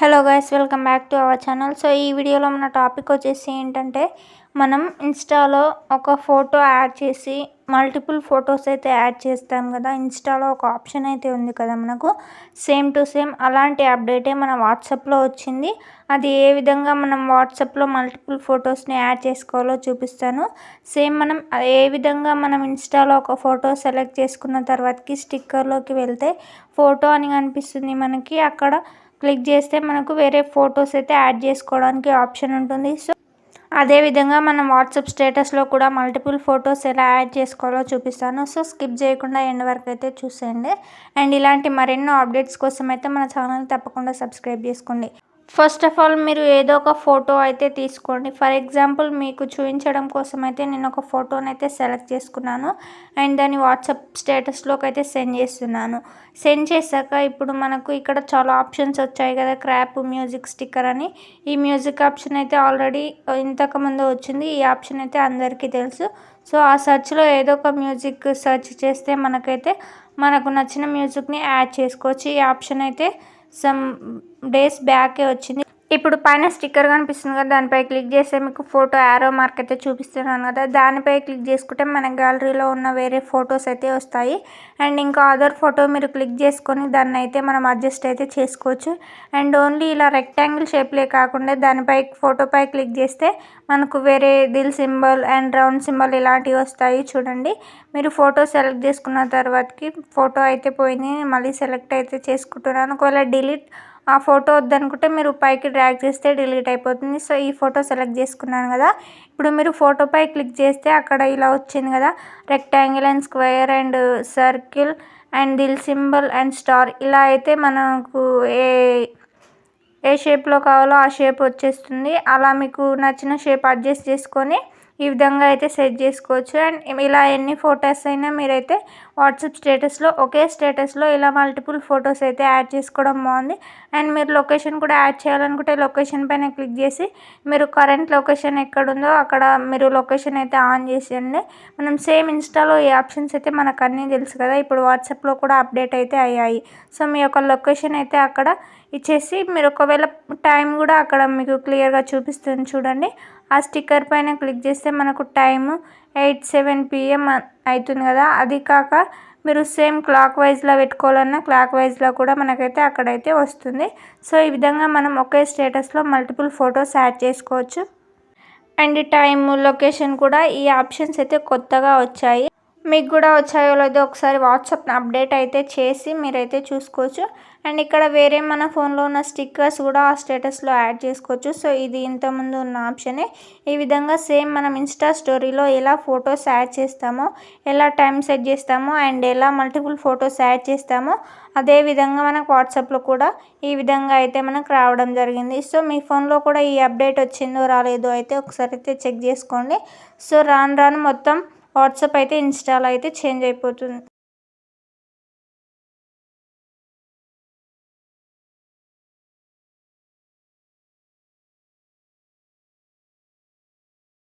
Hello guys, welcome back to our channel. So ఈ వీడియోలో మన టాపిక్ వచ్చేసి ఏంటంటే, మనం ఇన్స్టాలో ఒక ఫోటో యాడ్ చేసి మల్టిపుల్ ఫొటోస్ అయితే యాడ్ చేస్తాం కదా. ఇన్స్టాలో ఒక ఆప్షన్ అయితే ఉంది కదా మనకు, సేమ్ టు సేమ్ అలాంటి అప్డేటే మన వాట్సాప్లో వచ్చింది. అది ఏ విధంగా మనం వాట్సాప్లో మల్టిపుల్ ఫొటోస్ని యాడ్ చేసుకోవాలో చూపిస్తాను. సేమ్ మనం ఏ విధంగా మనం ఇన్స్టాలో ఒక ఫోటో సెలెక్ట్ చేసుకున్న తర్వాతకి స్టిక్కర్లోకి వెళ్తే ఫోటో అని కనిపిస్తుంది మనకి. అక్కడ క్లిక్ చేస్తే మనకు వేరే ఫొటోస్ అయితే యాడ్ చేసుకోవడానికి ఆప్షన్ ఉంటుంది. సో అదేవిధంగా మనం వాట్సాప్ స్టేటస్లో కూడా మల్టిపుల్ ఫొటోస్ ఎలా యాడ్ చేసుకోవాలో చూపిస్తాను. సో స్కిప్ చేయకుండా ఎండ్ వరకు అయితే చూసేయండి. అండ్ ఇలాంటి మరెన్నో అప్డేట్స్ కోసం అయితే మన ఛానల్ తప్పకుండా సబ్స్క్రైబ్ చేసుకోండి. ఫస్ట్ ఆఫ్ ఆల్ మీరు ఏదో ఒక ఫోటో అయితే తీసుకోండి. ఫర్ ఎగ్జాంపుల్ మీకు చూపించడం కోసం అయితే నేను ఒక ఫోటోని అయితే సెలెక్ట్ చేసుకున్నాను అండ్ దాన్ని వాట్సాప్ స్టేటస్లోకి అయితే సెండ్ చేస్తున్నాను. సెండ్ చేశాక ఇప్పుడు మనకు ఇక్కడ చాలా ఆప్షన్స్ వచ్చాయి కదా, క్రాప్, మ్యూజిక్, స్టిక్కర్ అని. ఈ మ్యూజిక్ ఆప్షన్ అయితే ఆల్రెడీ ఇంతకుముందు వచ్చింది. ఈ ఆప్షన్ అయితే అందరికీ తెలుసు. సో ఆ సెర్చ్లో ఏదో ఒక మ్యూజిక్ సెర్చ్ చేస్తే మనకు నచ్చిన మ్యూజిక్ని యాడ్ చేసుకోవచ్చు. ఈ ఆప్షన్ అయితే సమ్ డేస్ బ్యాకే వచ్చింది. ఇప్పుడు పైన స్టిక్కర్ కనిపిస్తుంది కదా, దానిపై క్లిక్ చేస్తే మీకు ఫోటో యారో మార్క్ అయితే చూపిస్తున్నాను కదా, దానిపై క్లిక్ చేసుకుంటే మన గ్యాలరీలో ఉన్న వేరే ఫొటోస్ అయితే వస్తాయి. అండ్ ఇంకా అదర్ ఫోటో మీరు క్లిక్ చేసుకొని దాన్ని అయితే మనం అడ్జస్ట్ అయితే చేసుకోవచ్చు. అండ్ ఓన్లీ ఇలా రెక్టాంగిల్ షేప్లే కాకుండా దానిపై ఫోటోపై క్లిక్ చేస్తే మనకు వేరే దిల్ సింబల్ అండ్ రౌండ్ సింబల్ ఇలాంటివి వస్తాయి. చూడండి, మీరు ఫోటో సెలెక్ట్ చేసుకున్న తర్వాతకి ఫోటో అయితే పోయింది. మళ్ళీ సెలెక్ట్ అయితే చేసుకుంటున్నాను. ఒకవేళ డిలీట్ ఆ ఫోటో వద్దనుకుంటే మీరు పైకి డ్రాగ్ చేస్తే డిలీట్ అయిపోతుంది. సో ఈ ఫోటో సెలెక్ట్ చేసుకున్నాను కదా, ఇప్పుడు మీరు ఫోటోపై క్లిక్ చేస్తే అక్కడ ఇలా వచ్చింది కదా, rectangle and square and circle and దిల్ సింబల్ అండ్ స్టార్. ఇలా అయితే మనకు ఏ షేప్లో కావాలో ఆ షేప్ వచ్చేస్తుంది. అలా మీకు నచ్చిన షేప్ అడ్జస్ట్ చేసుకొని ఈ విధంగా అయితే సెట్ చేసుకోవచ్చు. అండ్ ఇలా ఎన్ని ఫొటోస్ అయినా మీరైతే వాట్సాప్ స్టేటస్లో ఒకే స్టేటస్లో ఇలా మల్టిపుల్ ఫొటోస్ అయితే యాడ్ చేసుకోవడం బాగుంది. అండ్ మీరు లొకేషన్ కూడా యాడ్ చేయాలనుకుంటే లొకేషన్ పైన క్లిక్ చేసి మీరు కరెంట్ లొకేషన్ ఎక్కడుందో అక్కడ మీరు లొకేషన్ అయితే ఆన్ చేసేయండి. మనం సేమ్ ఇన్స్టాలో ఈ ఆప్షన్స్ అయితే మనకు అన్నీ తెలుసు కదా, ఇప్పుడు వాట్సాప్లో కూడా అప్డేట్ అయితే అయ్యాయి. సో మీ యొక్క లొకేషన్ అయితే అక్కడ ఇచ్చేసి మీరు ఒకవేళ టైం కూడా అక్కడ మీకు క్లియర్గా చూపిస్తుంది. చూడండి, ఆ స్టిక్కర్ పైన క్లిక్ చేస్తే మనకు టైము 8:07 PM అవుతుంది కదా. అది కాక మీరు సేమ్ క్లాక్ వైజ్లో పెట్టుకోవాలన్నా క్లాక్ వైజ్లో కూడా మనకైతే అక్కడైతే వస్తుంది. సో ఈ విధంగా మనం ఒకే స్టేటస్లో మల్టిపుల్ ఫొటోస్ యాడ్ చేసుకోవచ్చు. అండ్ టైము, లొకేషన్ కూడా ఈ ఆప్షన్స్ అయితే కొత్తగా వచ్చాయి. మీకు కూడా వచ్చాయో లేదో ఒకసారి వాట్సాప్ అప్డేట్ అయితే చేసి మీరైతే చూసుకోవచ్చు. అండ్ ఇక్కడ వేరే మన ఫోన్లో ఉన్న స్టిక్కర్స్ కూడా ఆ స్టేటస్లో యాడ్ చేసుకోవచ్చు. సో ఇది ఇంతకుముందు ఉన్న ఆప్షనే. ఈ విధంగా సేమ్ మనం ఇన్స్టా స్టోరీలో ఎలా ఫొటోస్ యాడ్ చేస్తామో, ఎలా టైం సెట్ చేస్తామో అండ్ ఎలా మల్టిపుల్ ఫొటోస్ యాడ్ చేస్తామో అదేవిధంగా మనకు వాట్సాప్లో కూడా ఈ విధంగా అయితే మనకు రావడం జరిగింది. సో మీ ఫోన్లో కూడా ఈ అప్డేట్ వచ్చిందో రాలేదో అయితే ఒకసారి అయితే చెక్ చేసుకోండి. సో రాను రాను మొత్తం వాట్సాప్ అయితే ఇన్స్టాలో అయితే చేంజ్ అయిపోతుంది.